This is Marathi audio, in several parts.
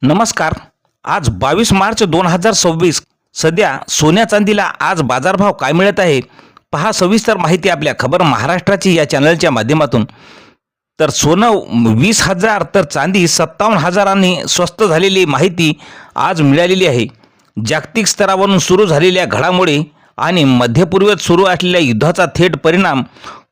नमस्कार। आज 22 मार्च 2026। सध्या सोन्या चांदीला आज बाजारभाव काय मिळत आहे पहा सविस्तर माहिती आपल्या खबर महाराष्ट्राची या चॅनलच्या माध्यमातून। तर सोनं 20,000 तर चांदी 57,000 स्वस्त झालेली माहिती आज मिळालेली आहे। जागतिक स्तरावरून सुरू झालेल्या घडामोडी आणि मध्यपूर्वेत सुरू असलेल्या युद्धाचा थेट परिणाम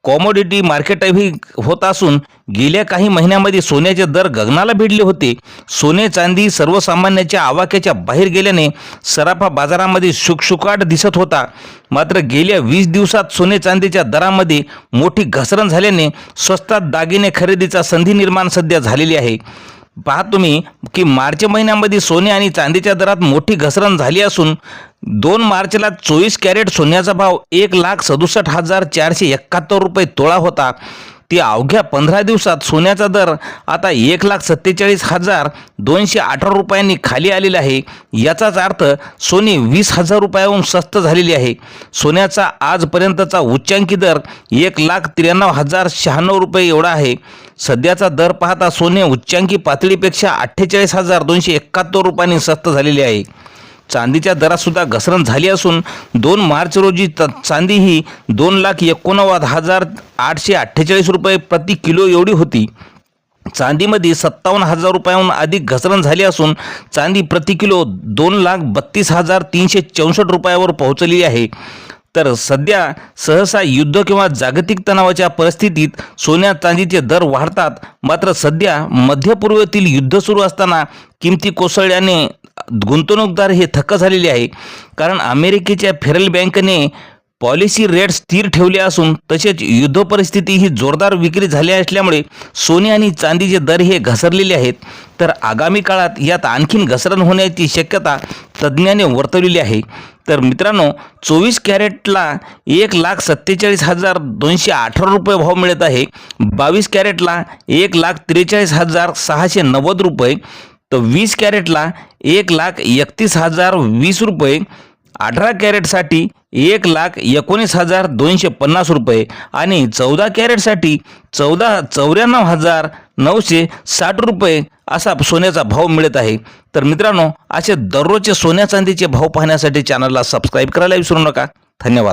कॉमोडिटी मार्केटही होत असून गेल्या काही महिन्यांमध्ये सोन्याचे दर गगनाला भिडले होते। सोने चांदी सर्वसामान्यांच्या आवाक्याच्या बाहेर गेल्याने सराफा बाजारामध्ये शुकशुकाट दिसत होता। मात्र गेल्या 20 दिवसात सोने चांदीच्या दरामध्ये मोठी घसरण झाल्याने स्वस्तात दागिने खरेदीचा संधी निर्माण सध्या झालेली आहे। पहा तुम्ही की मार्च महिन्यामध्ये सोने आणि चांदीच्या दरात मोठी घसरण झाली असून 2 मार्चला 24 कॅरेट सोन्याचा भाव 1,67,471 रुपये तोळा होता। ती अवघ्या 15 दिवसात सोन्याचा दर आता 1,47,218 रुपयांनी खाली आलेला आहे। याचाच अर्थ सोने 20,000 रुपयाहून स्वस्त झालेली आहे। सोन्याचा आजपर्यंतचा उच्चांकी दर 1,93,096 रुपये एवढा आहे। सध्याचा दर पाहता सोने उच्चांकी पातळीपेक्षा 48,271 रुपयांनी स्वस्त झालेले आहे। चांदीच्या दरात सुद्धा घसरण झाली असून 2 मार्च रोजी चांदी ही 2,89,848 रुपये प्रति किलो एवढी होती। चांदीमध्ये 57,000 रुपयांहून अधिक घसरण झाली असून चांदी प्रति किलो 2,32,364 रुपयावर पोहोचली आहे। तर सध्या सहसा युद्ध किंवा जागतिक तणावाच्या परिस्थितीत सोन्या चांदीचे दर वाढतात। मात्र सध्या मध्यपूर्वेतील युद्ध सुरू असताना किमती कोसळल्याने गुंतवणूकदार हे थक्क झालेले आहे। कारण अमेरिकेच्या फेडरल बँकेने पॉलिसी रेट स्थिर ठेवले असून तसेच युद्ध परिस्थिती ही जोरदार विक्री झाली असल्यामुळे सोने आणि चांदीचे दर हे घसरलेले आहेत। तर आगामी काळात यात आणखीन घसरण होण्याची शक्यता तज्ज्ञांनी वर्तवलेली आहे। तर मित्रांनो 24 कॅरेटला 1,47,218 रुपये भाव मिळत आहे। 22 कॅरेटला 1,43,690 रुपये, तर 20 कॅरेटला 1,31,020 रुपये, 18 कॅरेटसाठी 1,19,250 रुपये आणि 14 कॅरेटसाठी 94,960 रुपये असा सोन्याचा भाव मिळत आहे। तर मित्रांनो असे दररोजचे सोन्या चांदीचे भाव पाहण्यासाठी चॅनलला सबस्क्राईब करायला विसरू नका। धन्यवाद।